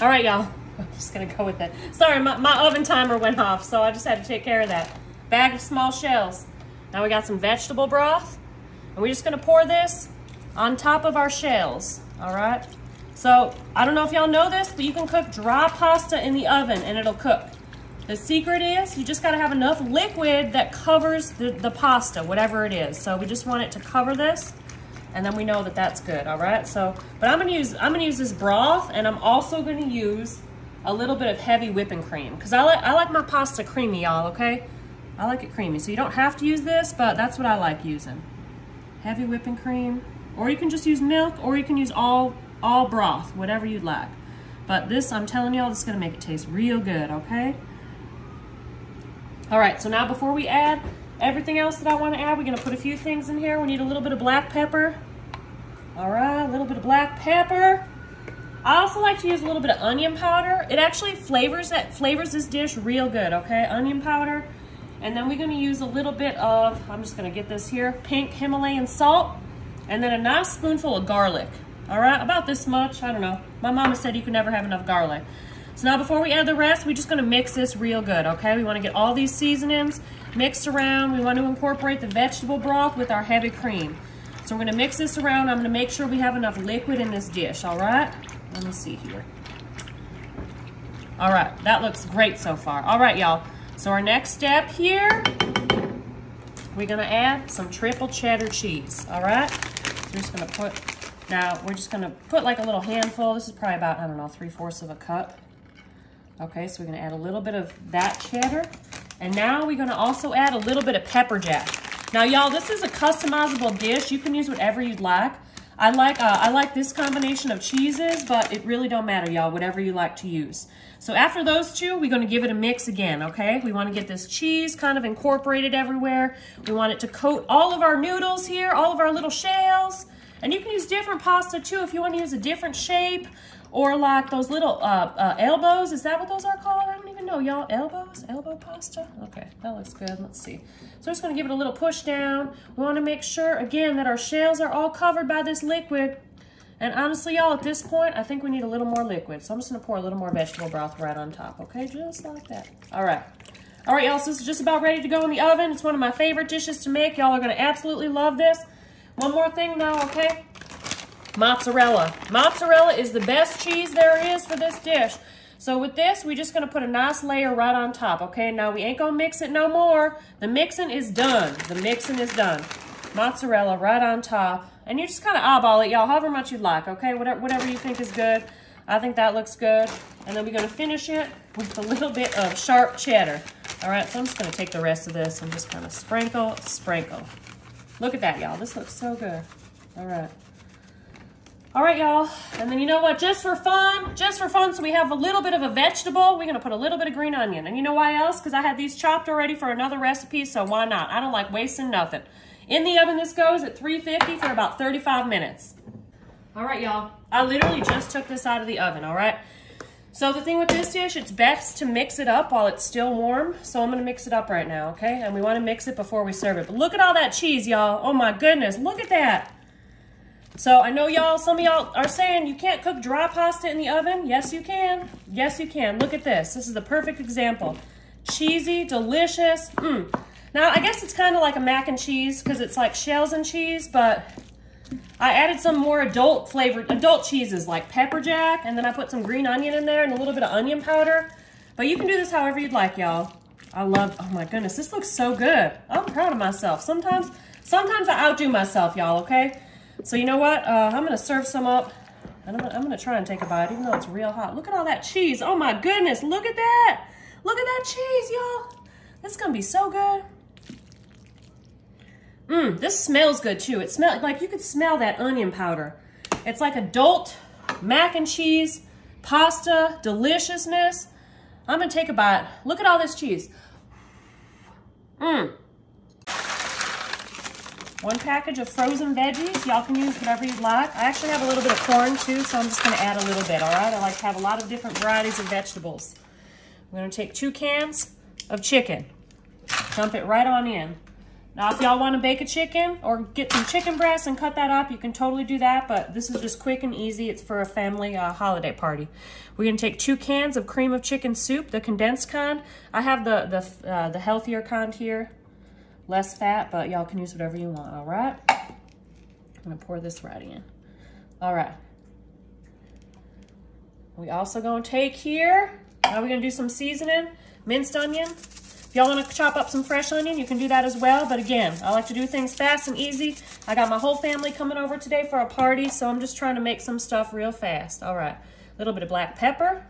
All right, y'all. I'm just gonna go with that. Sorry, my oven timer went off, so I just had to take care of that. Bag of small shells. Now we got some vegetable broth, and we're just gonna pour this on top of our shells, all right? So, I don't know if y'all know this, but you can cook dry pasta in the oven and it'll cook. The secret is you just gotta have enough liquid that covers the pasta, whatever it is. So we just want it to cover this, and then we know that that's good, all right? So, but I'm gonna use this broth, and I'm also gonna use a little bit of heavy whipping cream, because I like my pasta creamy, y'all, okay? I like it creamy, so you don't have to use this, but that's what I like using. Heavy whipping cream, or you can just use milk, or you can use all broth, whatever you'd like. But this, I'm telling y'all, this is gonna make it taste real good, okay? All right, so now before we add everything else that I wanna add, we're gonna put a few things in here. We need a little bit of black pepper. All right, a little bit of black pepper. I also like to use a little bit of onion powder. It actually flavors this dish real good, okay? Onion powder. And then we're gonna use a little bit of, I'm just gonna get this here, pink Himalayan salt, and then a nice spoonful of garlic. All right, about this much, I don't know. My mama said you could never have enough garlic. So now before we add the rest, we're just gonna mix this real good, okay? We wanna get all these seasonings mixed around. We want to incorporate the vegetable broth with our heavy cream. So we're gonna mix this around. I'm gonna make sure we have enough liquid in this dish, all right? Let me see here. All right, that looks great so far. All right, y'all. So our next step here, we're gonna add some triple cheddar cheese, all right? So we're just gonna put like a little handful. This is probably about, I don't know, 3/4 of a cup. Okay, so we're gonna add a little bit of that cheddar. And now we're gonna also add a little bit of pepper jack. Now y'all, this is a customizable dish. You can use whatever you'd like. I like this combination of cheeses, but it really don't matter, y'all, whatever you like to use. So after those two, we're gonna give it a mix again, okay? We wanna get this cheese kind of incorporated everywhere. We want it to coat all of our noodles here, all of our little shells. And you can use different pasta too if you wanna use a different shape, or like those little elbows. Is that what those are called? I don't even know, y'all. Elbows? Elbow pasta? Okay, that looks good. Let's see. So I'm just gonna give it a little push down. We wanna make sure, again, that our shells are all covered by this liquid. And honestly, y'all, at this point, I think we need a little more liquid. So I'm just gonna pour a little more vegetable broth right on top, okay? Just like that. All right. All right, y'all, so this is just about ready to go in the oven. It's one of my favorite dishes to make. Y'all are gonna absolutely love this. One more thing though, okay? Mozzarella. Mozzarella is the best cheese there is for this dish. So with this, we're just gonna put a nice layer right on top, okay? Now we ain't gonna mix it no more. The mixing is done. The mixing is done. Mozzarella right on top. And you just kind of eyeball it, y'all, however much you'd like, okay? Whatever you think is good. I think that looks good. And then we're gonna finish it with a little bit of sharp cheddar. All right, so I'm just gonna take the rest of this and just kind of sprinkle. Look at that, y'all. This looks so good. All right. All right, y'all, and then you know what, just for fun, so we have a little bit of a vegetable, we're gonna put a little bit of green onion. And you know why else? Because I had these chopped already for another recipe, so why not? I don't like wasting nothing. In the oven, this goes at 350 for about 35 minutes. All right, y'all, I literally just took this out of the oven, all right? So the thing with this dish, it's best to mix it up while it's still warm. So I'm gonna mix it up right now, okay? And we wanna mix it before we serve it. But look at all that cheese, y'all. Oh my goodness, look at that. So I know y'all, some of y'all are saying you can't cook dry pasta in the oven. Yes, you can. Yes, you can. Look at this. This is the perfect example. Cheesy, delicious. Now, I guess it's kind of like a mac and cheese because it's like shells and cheese, but I added some more adult cheeses like pepper jack, and then I put some green onion in there and a little bit of onion powder. But you can do this however you'd like, y'all. Oh my goodness, this looks so good. I'm proud of myself. Sometimes I outdo myself, y'all, okay? So you know what? I'm gonna serve some up. And I'm gonna try and take a bite, even though it's real hot. Look at all that cheese. Oh my goodness, look at that. Look at that cheese, y'all. This is gonna be so good. This smells good too. It smells like you could smell that onion powder. It's like adult mac and cheese, pasta, deliciousness. I'm gonna take a bite. Look at all this cheese. One package of frozen veggies. Y'all can use whatever you'd like. I actually have a little bit of corn too, so I'm just gonna add a little bit, all right? I like to have a lot of different varieties of vegetables. I'm gonna take 2 cans of chicken. Dump it right on in. Now, if y'all want to bake a chicken or get some chicken breasts and cut that up, you can totally do that, but this is just quick and easy. It's for a family holiday party. We're going to take 2 cans of cream of chicken soup, the condensed kind. I have the healthier kind here, less fat, but y'all can use whatever you want, all right? I'm going to pour this right in. All right. We also going to take here, now we're going to do some seasoning, minced onion. If y'all want to chop up some fresh onion, you can do that as well. But again, I like to do things fast and easy. I got my whole family coming over today for a party, so I'm just trying to make some stuff real fast. All right, a little bit of black pepper.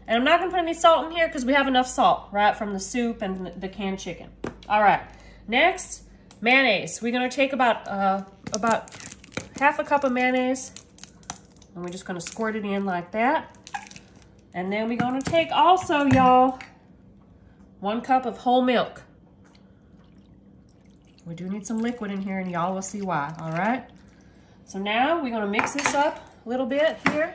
And I'm not going to put any salt in here because we have enough salt, right, from the soup and the canned chicken. All right, next, mayonnaise. We're going to take about half a cup of mayonnaise, and we're just going to squirt it in like that. And then we're going to take also, y'all, 1 cup of whole milk. We do need some liquid in here, and y'all will see why, all right? So now we're gonna mix this up a little bit here.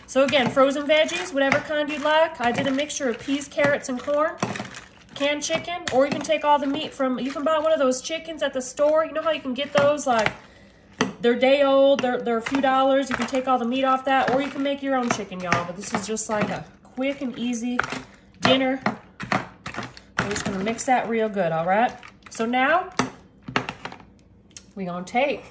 So again, frozen veggies, whatever kind you'd like. I did a mixture of peas, carrots, and corn. Canned chicken, or you can take all the meat from, you can buy one of those chickens at the store. You know how you can get those, like, they're day old, they're a few dollars. You can take all the meat off that, or you can make your own chicken, y'all. But this is just like a quick and easy dinner. We're just gonna mix that real good, all right? So now, we're gonna take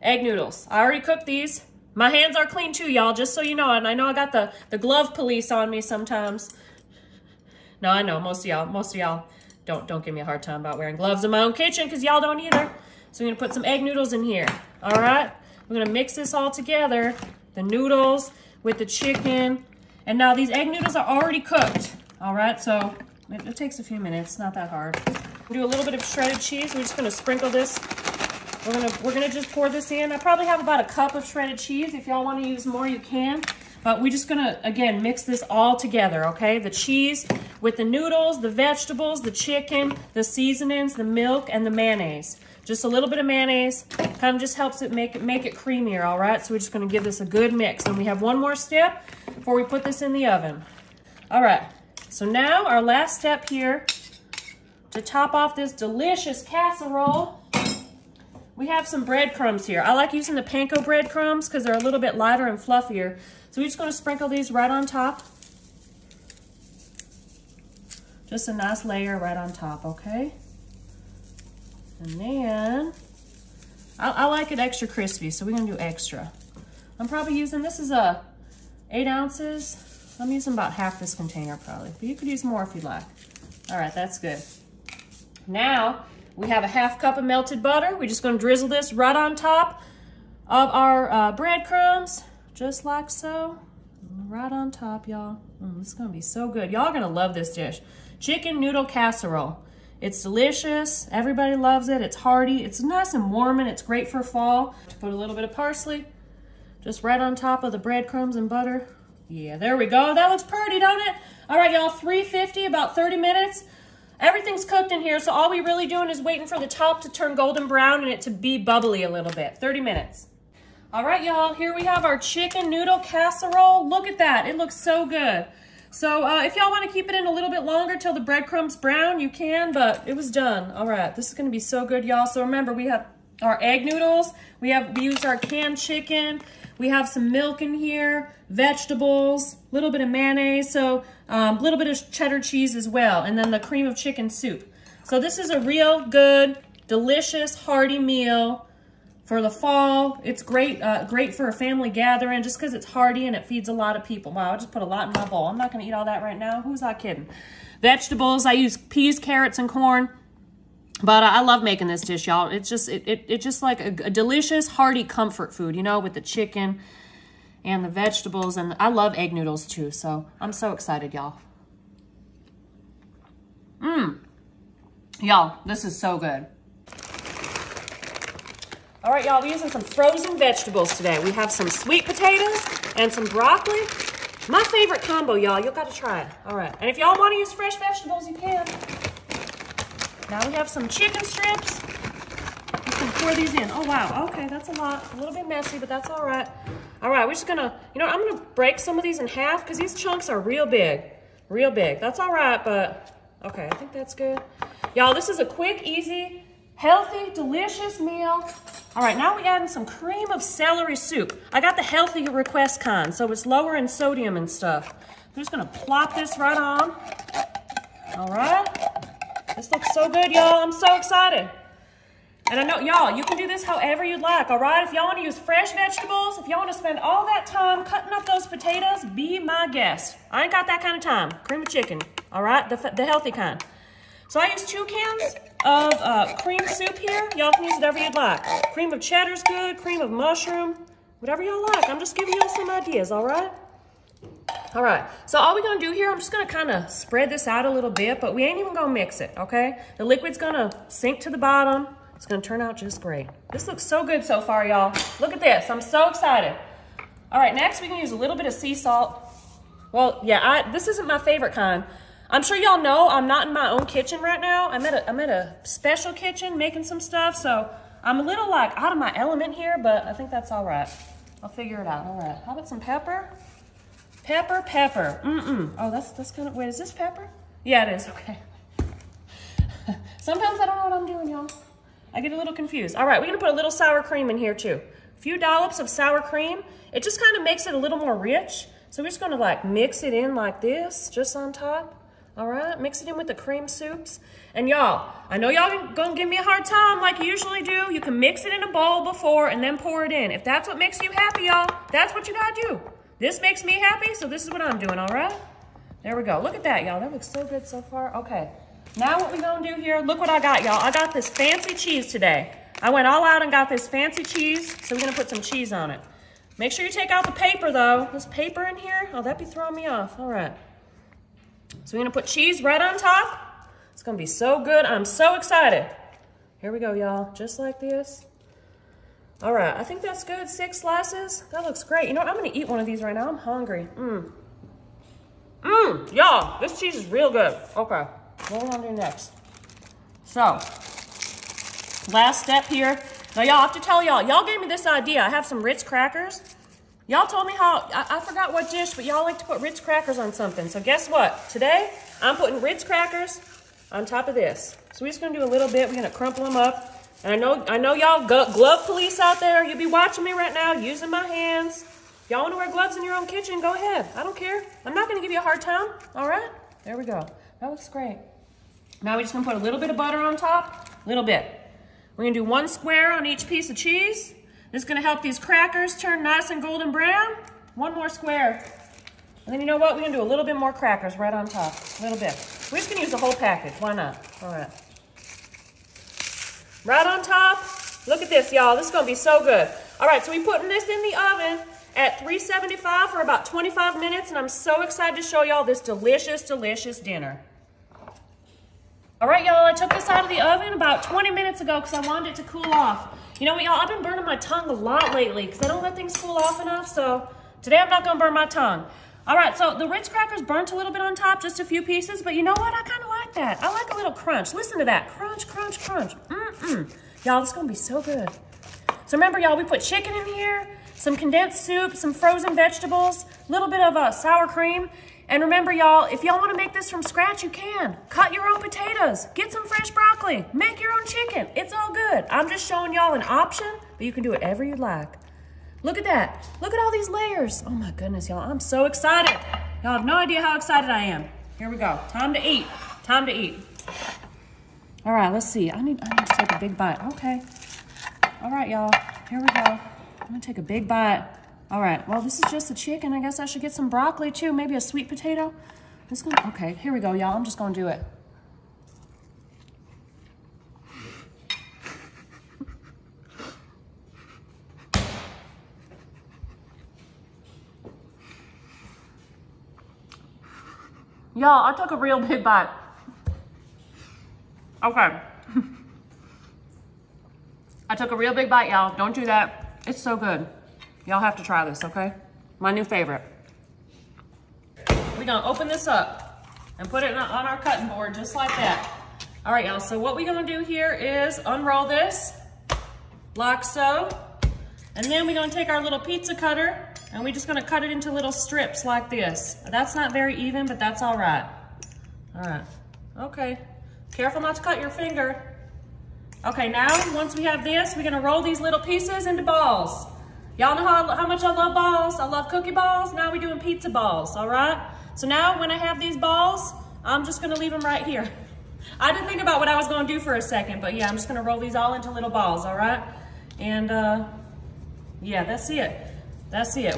egg noodles. I already cooked these. My hands are clean too, y'all, just so you know. And I know I got the glove police on me sometimes. No, I know, most of y'all don't give me a hard time about wearing gloves in my own kitchen, because y'all don't either. So we're gonna put some egg noodles in here, all right? We're gonna mix this all together, the noodles with the chicken. And now these egg noodles are already cooked, all right? So it takes a few minutes, not that hard. We'll do a little bit of shredded cheese. We're just gonna sprinkle this. We're gonna just pour this in. I probably have about a cup of shredded cheese. If y'all wanna use more, you can. But we're just gonna, again, mix this all together, okay? The cheese with the noodles, the vegetables, the chicken, the seasonings, the milk, and the mayonnaise. Just a little bit of mayonnaise, kind of just helps it make it creamier, all right? So we're just gonna give this a good mix. And we have one more step before we put this in the oven. All right. So now our last step here, to top off this delicious casserole, we have some breadcrumbs here. I like using the panko breadcrumbs because they're a little bit lighter and fluffier. So we're just going to sprinkle these right on top. Just a nice layer right on top, okay? And then, I like it extra crispy, so we're going to do extra. I'm probably using, this is 8 ounces. I'm using about half this container probably, but you could use more if you like. All right, that's good. Now, we have a half cup of melted butter. We're just gonna drizzle this right on top of our breadcrumbs, just like so. Right on top, y'all. This is gonna be so good. Y'all are gonna love this dish. Chicken noodle casserole. It's delicious, everybody loves it, it's hearty, it's nice and warm, and it's great for fall. Put a little bit of parsley, just right on top of the breadcrumbs and butter. Yeah, there we go. That looks pretty, don't it? All right, y'all, 350, about 30 minutes. Everything's cooked in here, so all we're really doing is waiting for the top to turn golden brown and it to be bubbly a little bit. 30 minutes. All right, y'all, here we have our chicken noodle casserole. Look at that. It looks so good. So if y'all want to keep it in a little bit longer till the breadcrumbs brown, you can, but it was done. All right, this is going to be so good, y'all. So remember, we have our egg noodles. We used our canned chicken. We have some milk in here, vegetables, a little bit of mayonnaise, so a little bit of cheddar cheese as well, and then the cream of chicken soup. So this is a real good, delicious, hearty meal for the fall. It's great, great for a family gathering just because it's hearty and it feeds a lot of people. Wow, I just put a lot in my bowl. I'm not going to eat all that right now. Who's not kidding? Vegetables, I use peas, carrots, and corn. But I love making this dish, y'all. It's just like a delicious, hearty comfort food, you know, with the chicken and the vegetables. And I love egg noodles too, so I'm so excited, y'all. Y'all, this is so good. All right, y'all, we're using some frozen vegetables today. We have some sweet potatoes and some broccoli. My favorite combo, y'all. You've got to try it. All right, and if y'all want to use fresh vegetables, you can. Now we have some chicken strips. We can pour these in. Oh, wow. Okay, that's a lot. A little bit messy, but that's all right. All right, we're just going to, you know, I'm going to break some of these in half because these chunks are real big. Real big. That's all right, but okay, I think that's good. Y'all, this is a quick, easy, healthy, delicious meal. All right, now we adding some cream of celery soup. I got the healthy request kind, so it's lower in sodium and stuff. I'm just gonna plop this right on. All right. This looks so good, y'all. I'm so excited. And I know, y'all, you can do this however you'd like, all right? If y'all want to use fresh vegetables, if y'all want to spend all that time cutting up those potatoes, be my guest. I ain't got that kind of time. Cream of chicken, all right? The healthy kind. So I use 2 cans of cream soup here. Y'all can use whatever you'd like. Cream of cheddar's good, cream of mushroom, whatever y'all like. I'm just giving y'all some ideas, all right? All right, so all we're gonna do here, I'm just gonna kind of spread this out a little bit, but we ain't even gonna mix it, okay? The liquid's gonna sink to the bottom. It's gonna turn out just great. This looks so good so far, y'all. Look at this, I'm so excited. All right, next we can use a little bit of sea salt. Well, yeah, this isn't my favorite kind. I'm sure y'all know I'm not in my own kitchen right now. I'm at a special kitchen making some stuff, so I'm a little like out of my element here, but I think that's all right. I'll figure it out, all right. How about some pepper? Pepper. Oh, that's kind of, wait, is this pepper? Yeah, it is, okay. Sometimes I don't know what I'm doing, y'all. I get a little confused. All right, we're gonna put a little sour cream in here too. A few dollops of sour cream. It just kind of makes it a little more rich. So we're just gonna like mix it in like this, just on top. All right, mix it in with the cream soups. And y'all, I know y'all gonna give me a hard time like you usually do. You can mix it in a bowl before and then pour it in. If that's what makes you happy, y'all, that's what you gotta do. This makes me happy, so this is what I'm doing, all right? There we go. Look at that, y'all. That looks so good so far. Okay. Now what we gonna do here, look what I got, y'all. I got this fancy cheese today. I went all out and got this fancy cheese, so we're gonna put some cheese on it. Make sure you take out the paper though. This paper in here, oh, that'd be throwing me off. All right. So we're gonna put cheese right on top. It's gonna be so good. I'm so excited. Here we go, y'all, just like this. All right, I think that's good, 6 slices. That looks great. You know what, I'm gonna eat one of these right now. I'm hungry. Y'all, this cheese is real good. Okay. What we're gonna do next? So, last step here. Now, y'all, I have to tell y'all gave me this idea. I have some Ritz crackers. Y'all told me how, I forgot what dish, but y'all like to put Ritz crackers on something. So guess what? Today, I'm putting Ritz crackers on top of this. So we're just gonna do a little bit. We're gonna crumple them up. And I know y'all glove police out there. You'll be watching me right now, using my hands. Y'all wanna wear gloves in your own kitchen, go ahead. I don't care. I'm not gonna give you a hard time, all right? There we go. That looks great. Now we're just gonna put a little bit of butter on top, a little bit. We're gonna do 1 square on each piece of cheese. This is gonna help these crackers turn nice and golden brown. 1 more square. And then you know what? We're gonna do a little bit more crackers right on top, a little bit. We're just gonna use the whole package, why not? All right. Right on top. Look at this, y'all. This is gonna be so good. All right, so we're putting this in the oven at 375 for about 25 minutes, and I'm so excited to show y'all this delicious, delicious dinner. All right, y'all, I took this out of the oven about 20 minutes ago because I wanted it to cool off. You know what, y'all, I've been burning my tongue a lot lately because I don't let things cool off enough, so today I'm not gonna burn my tongue. All right, so the Ritz crackers burnt a little bit on top, just a few pieces, but you know what, I kind of like that. I like a little crunch. Listen to that, crunch, crunch, crunch. Y'all, this is gonna be so good. So remember, y'all, we put chicken in here, some condensed soup, some frozen vegetables, a little bit of sour cream. And remember, y'all, if y'all want to make this from scratch, you can. Cut your own potatoes. Get some fresh broccoli. Make your own chicken. It's all good. I'm just showing y'all an option, but you can do whatever you like. Look at that. Look at all these layers. Oh, my goodness, y'all. I'm so excited. Y'all have no idea how excited I am. Here we go. Time to eat. Time to eat. All right, let's see. I need to take a big bite. Okay. All right, y'all. Here we go. I'm going to take a big bite. All right, well, this is just the chicken. I guess I should get some broccoli too, maybe a sweet potato. Okay, here we go, y'all. I'm just gonna do it. Y'all, I took a real big bite. Okay. I took a real big bite, y'all. Don't do that. It's so good. Y'all have to try this, okay? My new favorite. We're gonna open this up and put it on our cutting board just like that. All right, y'all, so what we're gonna do here is unroll this, like so, and then we're gonna take our little pizza cutter and we're just gonna cut it into little strips like this. That's not very even, but that's all right. All right, okay. Careful not to cut your finger. Okay, now, once we have this, we're gonna roll these little pieces into balls. Y'all know how much I love balls? I love cookie balls. Now we're doing pizza balls, all right? So now, when I have these balls, I'm just gonna leave them right here. I didn't think about what I was gonna do for a second, but yeah, I'm just gonna roll these all into little balls, all right? And yeah, that's it. That's it.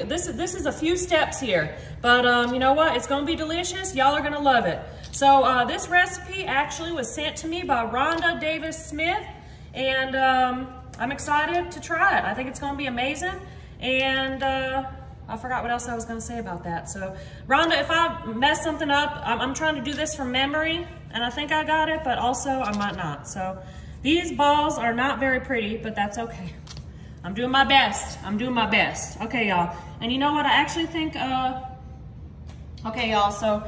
This is a few steps here, but you know what? It's gonna be delicious. Y'all are gonna love it. So this recipe actually was sent to me by Rhonda Davis Smith, and I'm excited to try it. I think it's gonna be amazing. And I forgot what else I was gonna say about that. So Rhonda, if I mess something up, I'm trying to do this from memory, and I think I got it, but also I might not. So these balls are not very pretty, but that's okay. I'm doing my best. I'm doing my best. Okay, y'all. And you know what? I actually think, okay, y'all, so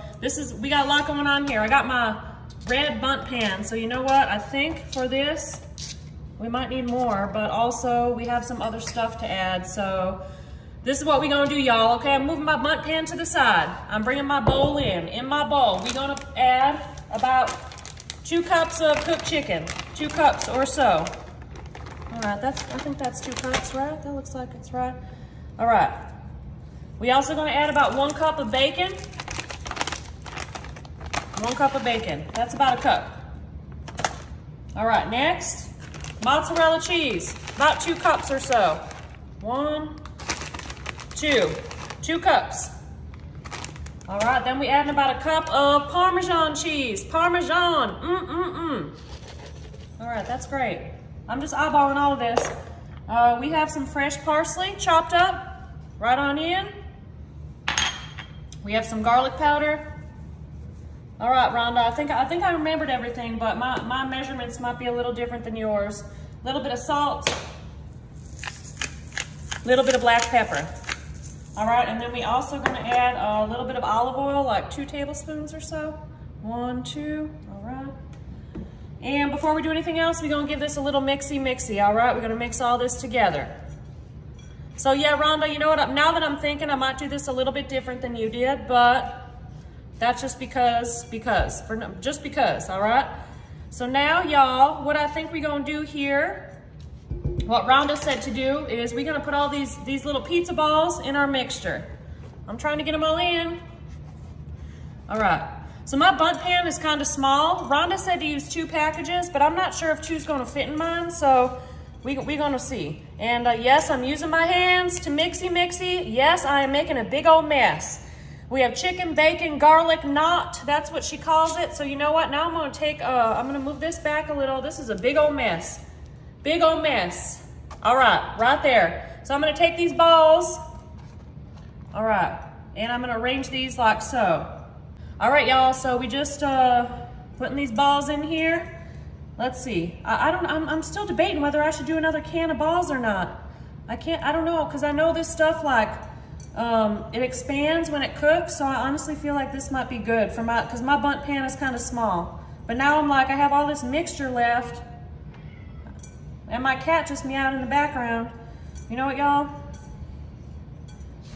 we got a lot going on here. I got my red bundt pan. So you know what? I think for this, we might need more, but also we have some other stuff to add. So this is what we're gonna do, y'all. Okay, I'm moving my bundt pan to the side. I'm bringing my bowl in. In my bowl, we're gonna add about 2 cups of cooked chicken. 2 cups or so. All right, I think that's 2 cups, right? That looks like it's right. All right. We also gonna add about 1 cup of bacon. 1 cup of bacon. That's about a cup. All right, next, mozzarella cheese. About 2 cups or so. 1, 2. 2 cups. All right, then we add about a cup of Parmesan cheese. Parmesan. All right, that's great. I'm just eyeballing all of this. We have some fresh parsley chopped up, right on in. We have some garlic powder. All right, Rhonda, I think I remembered everything, but my measurements might be a little different than yours. A little bit of salt, a little bit of black pepper. All right, and then we also gonna add a little bit of olive oil, like 2 tablespoons or so. 1, 2, all right. And before we do anything else, we're gonna give this a little mixy, all right? We're gonna mix all this together. So yeah, Rhonda, you know what, now that I'm thinking, I might do this a little bit different than you did, but that's just because, all right? So now, y'all, what I think we're gonna do here, what Rhonda said to do is we're gonna put all these little pizza balls in our mixture. I'm trying to get them all in. All right. So my bundt pan is kind of small. Rhonda said to use 2 packages, but I'm not sure if 2's gonna fit in mine, so we're gonna see. And yes, I'm using my hands to mixy. Yes, I am making a big old mess. We have chicken, bacon, garlic knot. That's what she calls it. So you know what? Now I'm gonna take, I'm gonna move this back a little. This is a big old mess. Big old mess. All right, right there. So I'm gonna take these balls, all right, and I'm gonna arrange these like so. All right, y'all, so we just putting these balls in here. Let's see. I'm still debating whether I should do another can of balls or not. I don't know, because I know this stuff like, it expands when it cooks, so I honestly feel like this might be good for because my bundt pan is kind of small. But now I'm like, I have all this mixture left, and my cat just meowed in the background. You know what, y'all?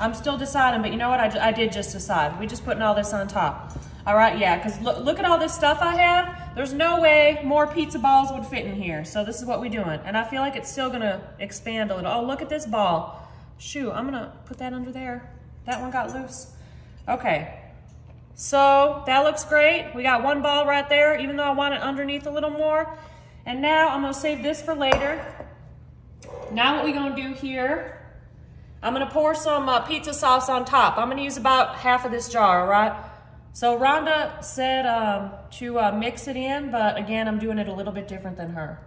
I'm still deciding, but you know what? I did just decide. We're just putting all this on top. All right, yeah, because look at all this stuff I have. There's no way more pizza balls would fit in here. So this is what we're doing. And I feel like it's still gonna expand a little. Oh, look at this ball. Shoot, I'm gonna put that under there. That one got loose. Okay, so that looks great. We got 1 ball right there, even though I want it underneath a little more. And now I'm gonna save this for later. Now what we're gonna do here, I'm gonna pour some pizza sauce on top. I'm gonna use about half of this jar, all right? So Rhonda said to mix it in, but again, I'm doing it a little bit different than her.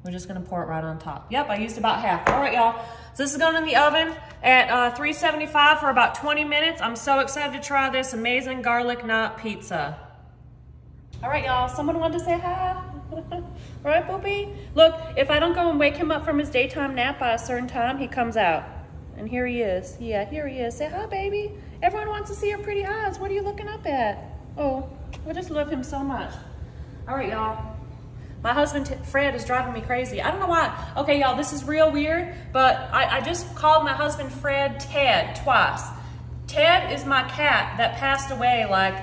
We're just gonna pour it right on top. Yep, I used about half. All right, y'all. So this is going in the oven at 375 for about 20 minutes. I'm so excited to try this amazing garlic knot pizza. All right, y'all, someone wanted to say hi. Right, Boopy? Look, if I don't go and wake him up from his daytime nap by a certain time, he comes out. And here he is. Yeah, here he is. Say hi, baby. Everyone wants to see your pretty eyes. What are you looking up at? Oh, I just love him so much. All right, y'all. My husband, Fred, is driving me crazy. I don't know why. Okay, y'all, this is real weird, but I just called my husband, Fred, Ted, twice. Ted is my cat that passed away like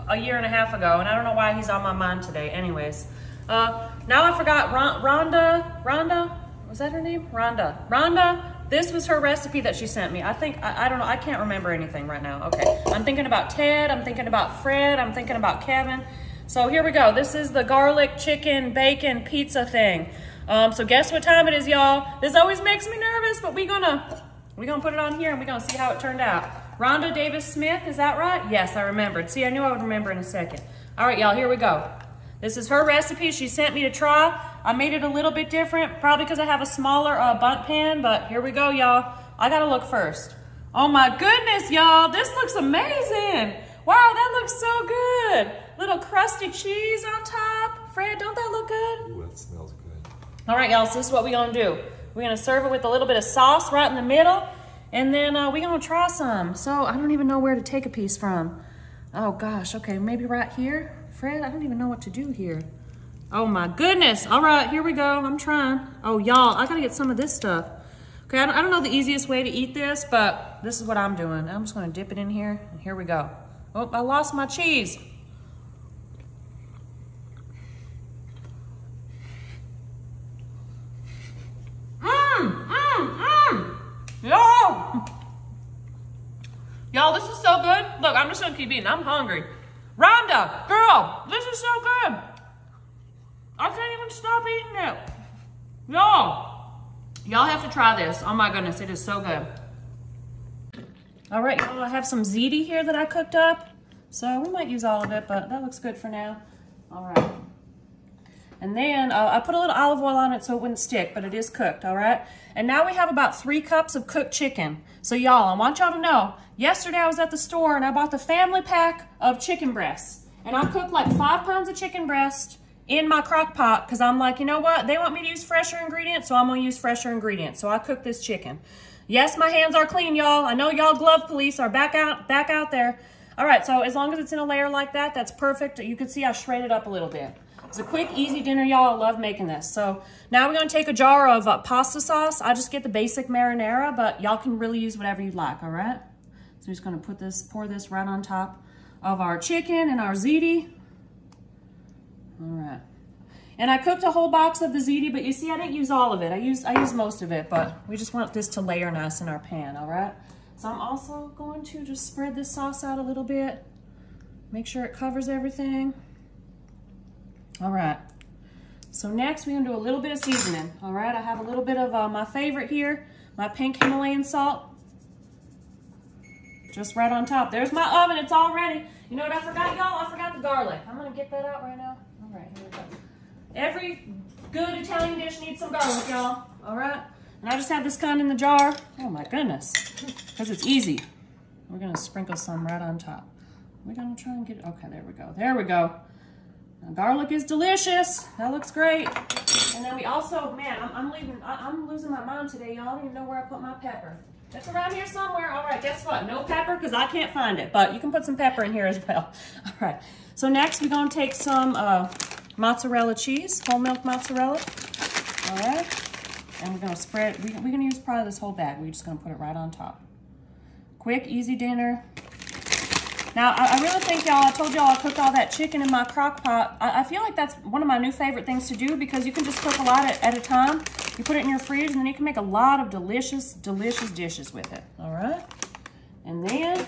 a year and a half ago, and I don't know why he's on my mind today. Anyways, now I forgot Rhonda, was that her name? Rhonda, this was her recipe that she sent me. I think, I don't know, I can't remember anything right now. Okay, I'm thinking about Ted, I'm thinking about Fred, I'm thinking about Kevin. So here we go. This is the garlic chicken bacon pizza thing. So guess what time it is, y'all? This always makes me nervous, but we're gonna put it on here and we're gonna see how it turned out. Rhonda Davis Smith, is that right? Yes, I remembered. See, I knew I would remember in a second. All right, y'all, here we go. This is her recipe she sent me to try. I made it a little bit different, probably because I have a smaller bundt pan, but here we go, y'all. I gotta look first. Oh my goodness, y'all, this looks amazing. Wow, that looks so good. Little crusty cheese on top. Fred, don't that look good? Ooh, that smells good. All right, y'all, so this is what we're gonna do. We're gonna serve it with a little bit of sauce right in the middle, and then we're gonna try some. So I don't even know where to take a piece from. Oh gosh, okay, maybe right here. Fred, I don't even know what to do here. Oh my goodness. All right, here we go. I'm trying. Oh, y'all, I gotta get some of this stuff. Okay, I don't know the easiest way to eat this, but this is what I'm doing. I'm just gonna dip it in here, and here we go. Oh, I lost my cheese. Y'all, this is so good. Look, I'm just gonna keep eating. I'm hungry. Rhonda, girl, this is so good. I can't even stop eating it. Y'all have to try this. Oh my goodness, it is so good. All right, y'all, I have some ziti here that I cooked up. So we might use all of it, but that looks good for now. All right. And then I put a little olive oil on it so it wouldn't stick, but it is cooked, all right? And now we have about 3 cups of cooked chicken. So y'all, I want y'all to know, yesterday I was at the store and I bought the family pack of chicken breasts. And I cooked like 5 pounds of chicken breast in my crock pot because I'm like, you know what? They want me to use fresher ingredients, so I'm gonna use fresher ingredients. So I cooked this chicken. Yes, my hands are clean, y'all. I know y'all glove police are back out there. All right, so as long as it's in a layer like that, that's perfect. You can see I shredded up a little bit. It's a quick, easy dinner, y'all. I love making this. So now we're gonna take a jar of pasta sauce. I just get the basic marinara, but y'all can really use whatever you'd like, all right? So we're just gonna pour this right on top of our chicken and our ziti. All right. And I cooked a whole box of the ziti, but you see I didn't use all of it. I used most of it, but we just want this to layer nice in our pan, all right? So I'm also going to just spread this sauce out a little bit. Make sure it covers everything. All right, so next we're gonna do a little bit of seasoning. All right, I have a little bit of my favorite here, my pink Himalayan salt. Just right on top. There's my oven, it's all ready. You know what I forgot, y'all? I forgot the garlic. I'm gonna get that out right now. All right, here we go. Every good Italian dish needs some garlic, y'all. All right, and I just have this kind in the jar. Oh my goodness, because it's easy. We're gonna sprinkle some right on top. We're gonna try and get it, okay, there we go. There we go. Now, garlic is delicious. That looks great. And then we also, man, I'm losing my mind today, y'all. I don't even know where I put my pepper. It's around here somewhere. All right, guess what? No pepper because I can't find it, but you can put some pepper in here as well. All right, so next we're gonna take some mozzarella cheese, whole milk mozzarella. All right, and we're gonna spread, we're gonna use probably this whole bag. We're just gonna put it right on top. Quick, easy dinner. Now, I really think, y'all, I told y'all I cooked all that chicken in my crock pot. I feel like that's one of my new favorite things to do because you can just cook a lot at a time. You put it in your fridge and then you can make a lot of delicious, delicious dishes with it, all right? And then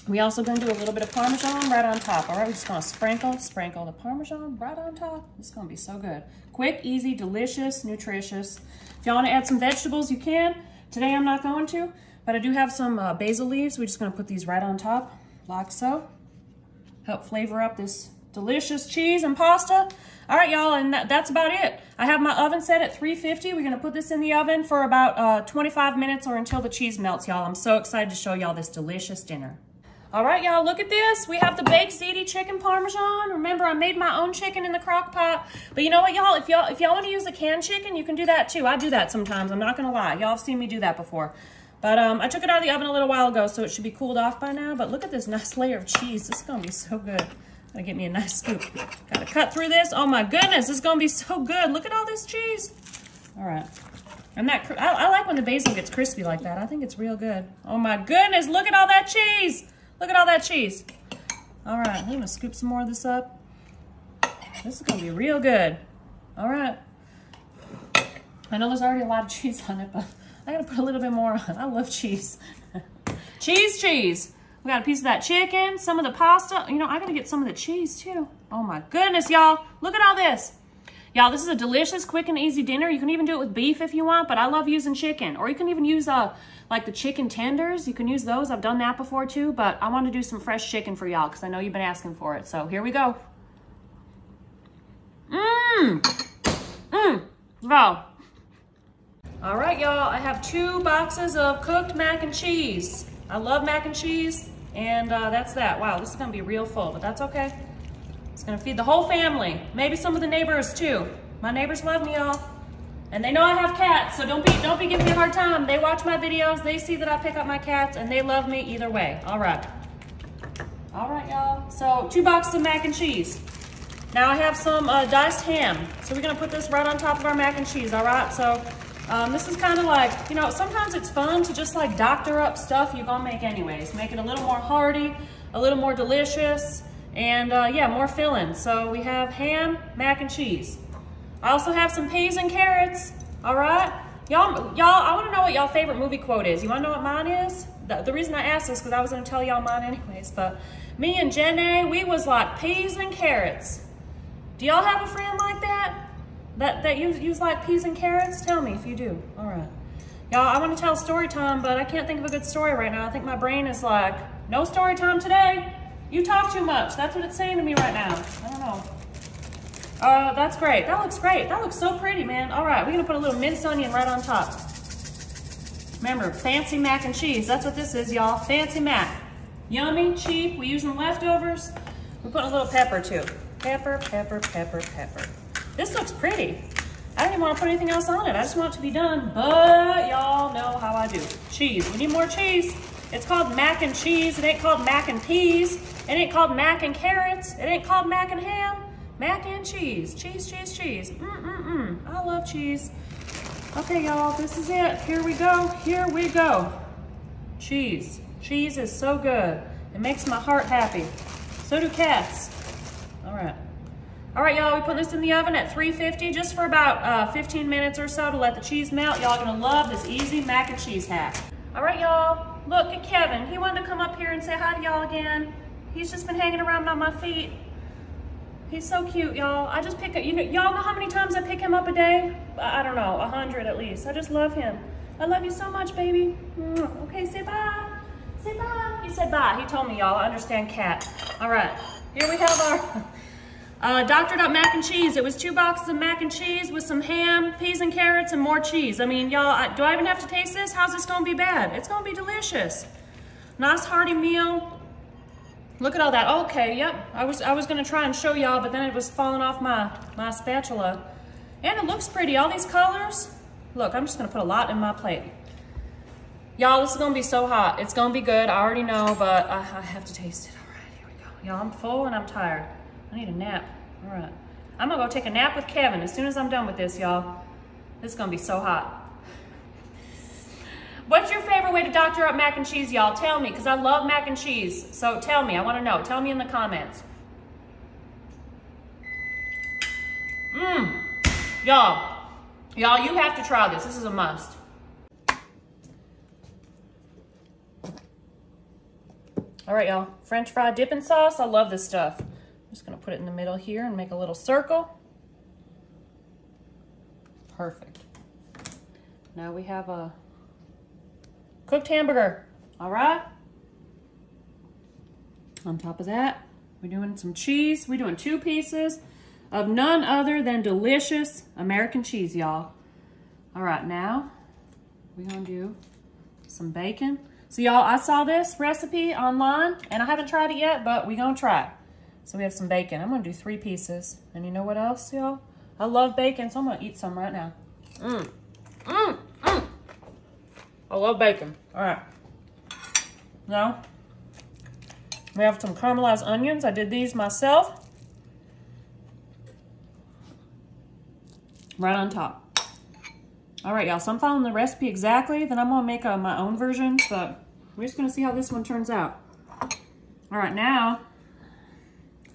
we also gonna do a little bit of Parmesan right on top, all right? We're just gonna sprinkle the Parmesan right on top. It's gonna be so good. Quick, easy, delicious, nutritious. If y'all wanna add some vegetables, you can. Today I'm not going to, but I do have some basil leaves. We're just gonna put these right on top. Like so. Help flavor up this delicious cheese and pasta. All right, y'all, and that's about it. I have my oven set at 350. We're gonna put this in the oven for about 25 minutes or until the cheese melts, y'all. I'm so excited to show y'all this delicious dinner. All right, y'all, look at this. We have the baked ziti chicken Parmesan. Remember, I made my own chicken in the crock pot. But you know what, y'all? If y'all wanna use a canned chicken, you can do that too. I do that sometimes, I'm not gonna lie. Y'all have seen me do that before. But I took it out of the oven a little while ago, so it should be cooled off by now. But look at this nice layer of cheese. This is gonna be so good. Gotta get me a nice scoop. Gotta cut through this. Oh my goodness, this is gonna be so good. Look at all this cheese. All right. And that I like when the basil gets crispy like that. I think it's real good. Oh my goodness, look at all that cheese. Look at all that cheese. All right, I'm gonna scoop some more of this up. This is gonna be real good. All right. I know there's already a lot of cheese on it, but I gotta put a little bit more on. I love cheese. Cheese. We got a piece of that chicken, some of the pasta. You know, I gotta get some of the cheese too. Oh my goodness, y'all. Look at all this. Y'all, this is a delicious, quick and easy dinner. You can even do it with beef if you want, but I love using chicken. Or you can even use like the chicken tenders. You can use those. I've done that before too, but I want to do some fresh chicken for y'all because I know you've been asking for it. So here we go. Wow. All right, y'all, I have 2 boxes of cooked mac and cheese. I love mac and cheese, and that's that. Wow, this is gonna be real full, but that's okay. It's gonna feed the whole family, maybe some of the neighbors too. My neighbors love me, y'all. And they know I have cats, so don't be giving me a hard time. They watch my videos, they see that I pick up my cats, and they love me either way. All right, y'all. So 2 boxes of mac and cheese. Now I have some diced ham. So we're gonna put this right on top of our mac and cheese, all right? So this is kind of like, you know, sometimes it's fun to just like doctor up stuff you're gonna make anyways. Make it a little more hearty, a little more delicious, and yeah, more filling. So we have ham, mac and cheese. I also have some peas and carrots, all right? Y'all, I wanna know what y'all favorite movie quote is. You wanna know what mine is? The reason I asked this because I was gonna tell y'all mine anyways, but me and Jenny, we was like peas and carrots. Do y'all have a friend like that? That use like peas and carrots? Tell me if you do. All right. Y'all, I want to tell story time, but I can't think of a good story right now. I think my brain is like, no story time today. You talk too much. That's what it's saying to me right now. I don't know. That's great. That looks great. That looks so pretty, man. All right, we're going to put a little minced onion right on top. Remember, fancy mac and cheese. That's what this is, y'all. Fancy mac. Yummy, cheap. We using leftovers. We're putting a little pepper, too. Pepper, pepper, pepper, pepper. This looks pretty. I don't even want to put anything else on it. I just want it to be done, but y'all know how I do. Cheese, we need more cheese. It's called mac and cheese. It ain't called mac and peas. It ain't called mac and carrots. It ain't called mac and ham. Mac and cheese. Cheese, cheese, cheese. I love cheese. Okay, y'all, this is it. Here we go. Here we go. Cheese. Cheese is so good. It makes my heart happy. So do cats. All right. All right, y'all, we put this in the oven at 350 just for about 15 minutes or so to let the cheese melt. Y'all are gonna love this easy mac and cheese hack. All right, y'all, look at Kevin. He wanted to come up here and say hi to y'all again. He's just been hanging around on my feet. He's so cute, y'all. I just pick up, you know, y'all know how many times I pick him up a day? I don't know, 100 at least. I just love him. I love you so much, baby. Okay, say bye. Say bye. He said bye. He told me, y'all. I understand cat. All right, here we have our doctored up mac and cheese. It was 2 boxes of mac and cheese with some ham, peas and carrots, and more cheese. I mean, y'all, do I even have to taste this? How's this gonna be bad? It's gonna be delicious. Nice hearty meal. Look at all that. Okay, yep. I was gonna try and show y'all, but then it was falling off my spatula. And it looks pretty. All these colors. Look, I'm just gonna put a lot in my plate. Y'all, this is gonna be so hot. It's gonna be good. I already know, but I have to taste it. All right, here we go. Y'all, I'm full and I'm tired. I need a nap. All right. I'm gonna go take a nap with Kevin as soon as I'm done with this, y'all. This is gonna be so hot. What's your favorite way to doctor up mac and cheese, y'all? Tell me, because I love mac and cheese. So tell me, I wanna know. Tell me in the comments. Y'all, you have to try this. This is a must. All right, y'all, French fry dipping sauce. I love this stuff. I'm just gonna put it in the middle here and make a little circle. Perfect. Now we have a cooked hamburger, all right? On top of that, we're doing some cheese. We're doing 2 pieces of none other than delicious American cheese, y'all. All right, now we're gonna do some bacon. So y'all, I saw this recipe online and I haven't tried it yet, but we're gonna try it. So we have some bacon. I'm gonna do 3 pieces. And you know what else, y'all? I love bacon, so I'm gonna eat some right now. I love bacon. All right. Now, we have some caramelized onions. I did these myself. Right on top. All right, y'all, so I'm following the recipe exactly. Then I'm gonna make my own version, but we're just gonna see how this one turns out. All right, now,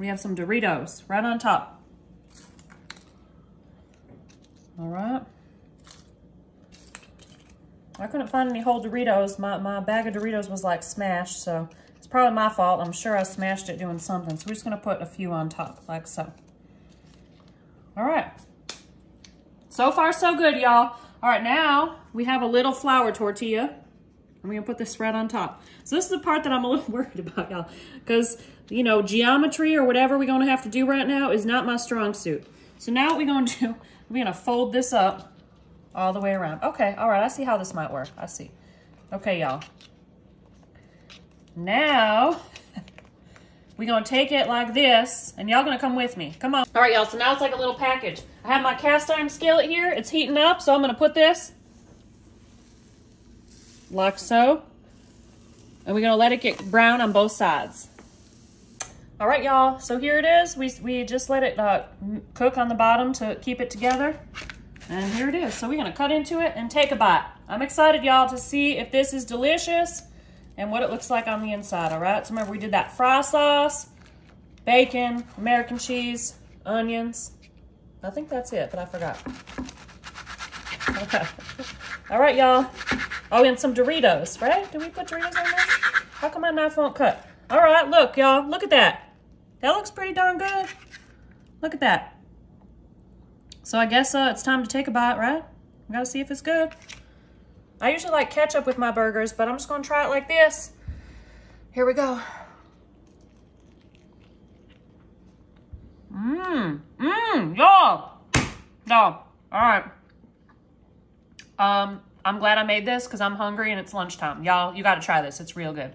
We have some Doritos right on top. All right. I couldn't find any whole Doritos. My bag of Doritos was like smashed, so it's probably my fault. I'm sure I smashed it doing something. So we're just gonna put a few on top, like so. All right. So far, so good, y'all. All right, now we have a little flour tortilla. I'm gonna put this right on top. So this is the part that I'm a little worried about, y'all, because, you know, geometry or whatever we're gonna have to do right now is not my strong suit. So now what we're gonna do, we're gonna fold this up all the way around. Okay, all right, I see how this might work. I see. Okay, y'all. Now, we're gonna take it like this, and y'all gonna come with me. Come on. All right, y'all, so now it's like a little package. I have my cast iron skillet here. It's heating up, so I'm gonna put this like so. And we're gonna let it get brown on both sides. All right, y'all, so here it is. We just let it cook on the bottom to keep it together. And here it is. So we're gonna cut into it and take a bite. I'm excited, y'all, to see if this is delicious and what it looks like on the inside, all right? So remember, we did that fry sauce, bacon, American cheese, onions. I think that's it, but I forgot. Okay. All right, y'all. Oh, and some Doritos, right? Did we put Doritos on there? How come my knife won't cut? All right, look, y'all. Look at that. That looks pretty darn good. Look at that. So I guess it's time to take a bite, right? We gotta see if it's good. I usually like ketchup with my burgers, but I'm just gonna try it like this. Here we go. Y'all. All right. I'm glad I made this because I'm hungry and it's lunchtime. Y'all, you gotta try this. It's real good.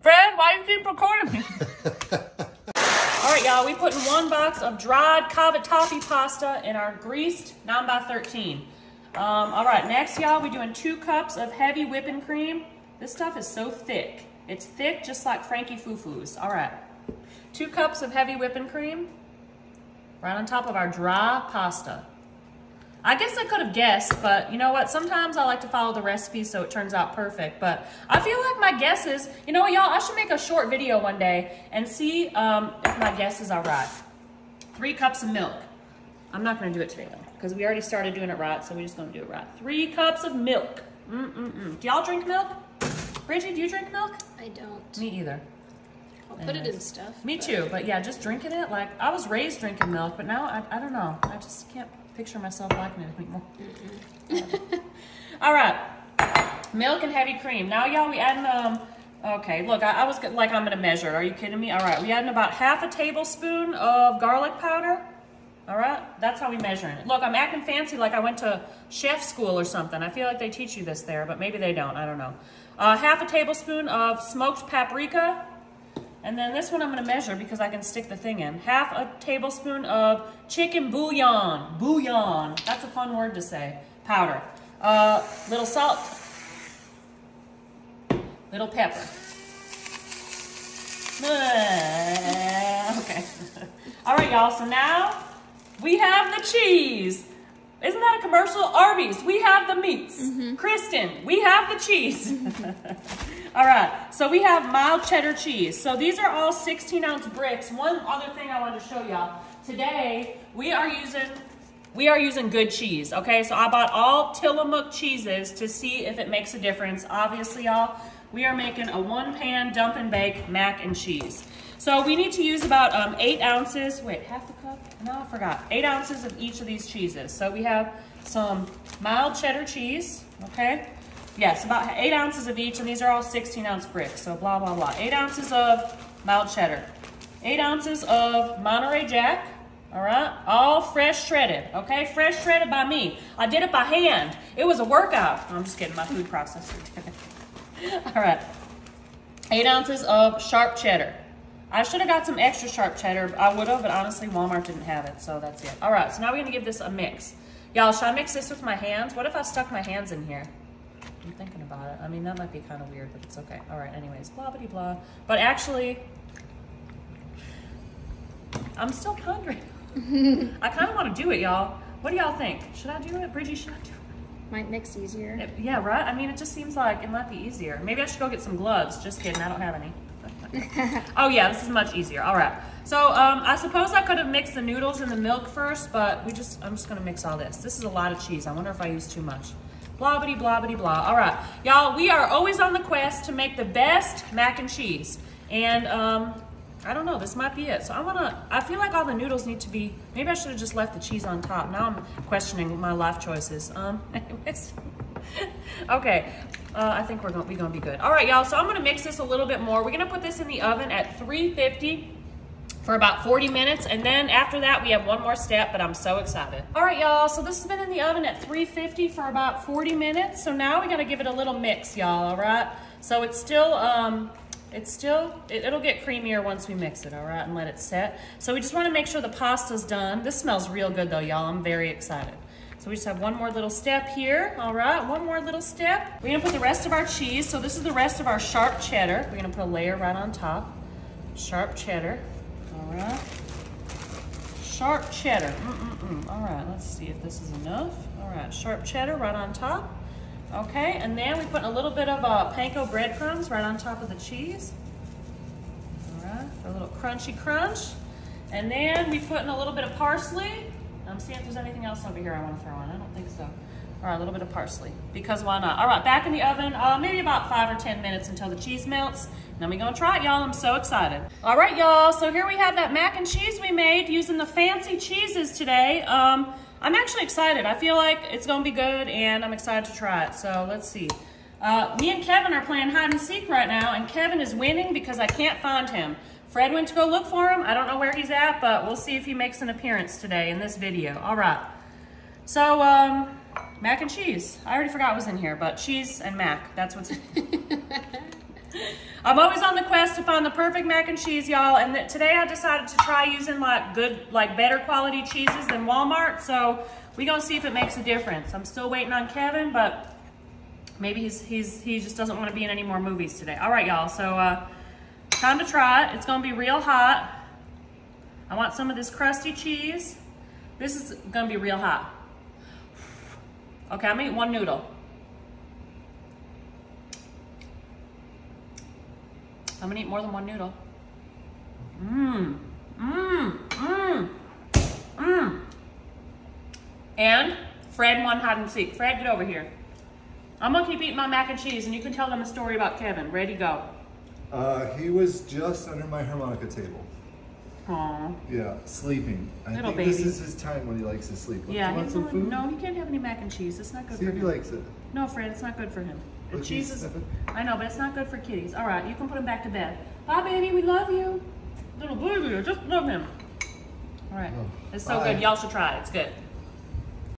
Fred, why do you keep recording me? All right, y'all, we put in 1 box of dried cavatappi pasta in our greased 9x13. All right, next, y'all, we're doing 2 cups of heavy whipping cream. This stuff is so thick. It's thick just like Frankie Fufu's. All right, 2 cups of heavy whipping cream right on top of our dry pasta. I guess I could have guessed, but you know what? Sometimes I like to follow the recipe so it turns out perfect. But I feel like my guesses, you know what, y'all? I should make a short video one day and see if my guesses are right. 3 cups of milk. I'm not going to do it today, though, because we already started doing it right, so we're just going to do it right. 3 cups of milk. Do y'all drink milk? Bridget, do you drink milk? I don't. Me either. I'll put it in stuff. Me too, but yeah, just drinking it. Like, I was raised drinking milk, but now I don't know. I just can't picture myself liking it anymore. All right, milk and heavy cream. Now, y'all, we adding okay, look, I was like, I'm gonna measure it. Are you kidding me? All right, we adding about ½ a tablespoon of garlic powder. All right, that's how we measuring it. Look, I'm acting fancy like I went to chef school or something. I feel like they teach you this there, but maybe they don't. I don't know. ½ a tablespoon of smoked paprika. And then this one I'm gonna measure because I can stick the thing in. ½ a tablespoon of chicken bouillon. Bouillon, that's a fun word to say. Powder. Little salt. Little pepper. Okay. All right, y'all, so now we have the cheese. Isn't that a commercial? Arby's, we have the meats. Kristen, we have the cheese. All right, so we have mild cheddar cheese. So these are all 16-ounce bricks. One other thing I wanted to show y'all. Today, we are using good cheese, okay? So I bought all Tillamook cheeses to see if it makes a difference. Obviously, y'all, we are making a 1-pan dump and bake mac and cheese. So we need to use about 8 ounces. Wait, ½ a cup? No, I forgot. 8 ounces of each of these cheeses. So we have some mild cheddar cheese, okay? Yes, about 8 ounces of each, and these are all 16-ounce bricks, so blah, blah, blah. 8 ounces of mild cheddar. 8 ounces of Monterey Jack, all right? All fresh shredded, okay? Fresh shredded by me. I did it by hand. It was a workout. I'm just kidding, my food processor. All right. 8 ounces of sharp cheddar. I should have got some extra sharp cheddar. I would have, but honestly, Walmart didn't have it, so that's it. All right, so now we're gonna give this a mix. Y'all, should I mix this with my hands? What if I stuck my hands in here? I'm thinking about it. I mean, that might be kind of weird, but it's okay. All right, anyways, blah, blah, blah. But actually, I'm still hungry. I kind of want to do it, y'all. What do y'all think? Should I do it? Bridgie, should I do it? Might mix easier. Yeah, right? I mean, it just seems like it might be easier. Maybe I should go get some gloves. Just kidding, I don't have any. Oh yeah, this is much easier. All right. So I suppose I could have mixed the noodles and the milk first, but I'm just gonna mix all this. This is a lot of cheese. I wonder if I used too much. Blah, bitty, blah, bitty, blah. All right, y'all, we are always on the quest to make the best mac and cheese. And I don't know, this might be it. So I feel like all the noodles need to be, maybe I should have just left the cheese on top. Now I'm questioning my life choices. Anyways, okay, I think we're gonna be good. All right, y'all, so I'm gonna mix this a little bit more. We're gonna put this in the oven at 350 for about 40 minutes, and then after that, we have one more step, but I'm so excited. All right, y'all, so this has been in the oven at 350 for about 40 minutes, so now we gotta give it a little mix, y'all, all right? So it's still, it'll get creamier once we mix it, all right, and let it set. So we just wanna make sure the pasta's done. This smells real good though, y'all. I'm very excited. So we just have one more little step here, all right, one more little step. We're gonna put the rest of our cheese, so this is the rest of our sharp cheddar. We're gonna put a layer right on top. Sharp cheddar, all right. Sharp cheddar, all right, let's see if this is enough. All right, sharp cheddar right on top. Okay, and then we put a little bit of panko breadcrumbs right on top of the cheese. All right, for a little crunchy crunch. And then we put in a little bit of parsley. I'm seeing if there's anything else over here I want to throw in. I don't think so. All right, a little bit of parsley, because why not? All right, back in the oven, maybe about 5 or 10 minutes until the cheese melts. Then we're gonna try it, y'all. I'm so excited. All right, y'all, so here we have that mac and cheese we made using the fancy cheeses today. I'm actually excited. I feel like it's gonna be good, and I'm excited to try it. So let's see. Me and Kevin are playing hide and seek right now, and Kevin is winning because I can't find him. Fred went to go look for him. I don't know where he's at, but we'll see if he makes an appearance today in this video. All right. So, mac and cheese. I already forgot what was in here, but cheese and mac. That's what's in. I'm always on the quest to find the perfect mac and cheese, y'all, and today I decided to try using better quality cheeses than Walmart, so we're gonna see if it makes a difference. I'm still waiting on Kevin, but maybe he just doesn't want to be in any more movies today. All right, y'all, so time to try it. It's gonna be real hot. I want some of this crusty cheese. This is gonna be real hot. Okay, I'm gonna eat one noodle. I'm gonna eat more than one noodle. And Fred won hide and seek. Fred, get over here. I'm gonna keep eating my mac and cheese, and you can tell them a story about Kevin. Ready, go. He was just under my harmonica table. Aww. Yeah, sleeping. I Little think baby. this is his time when he likes to sleep. Yeah, Do you want some food? No, he can't have any mac and cheese. It's not good See for if he him. likes it. No, Fred, it's not good for him. The Look, cheese he's is, sniffing. I know, but it's not good for kitties. All right, you can put him back to bed. Bye, baby, we love you. Little baby, I just love him. All right, Oh, it's so bye. good. Y'all should try it. It's good.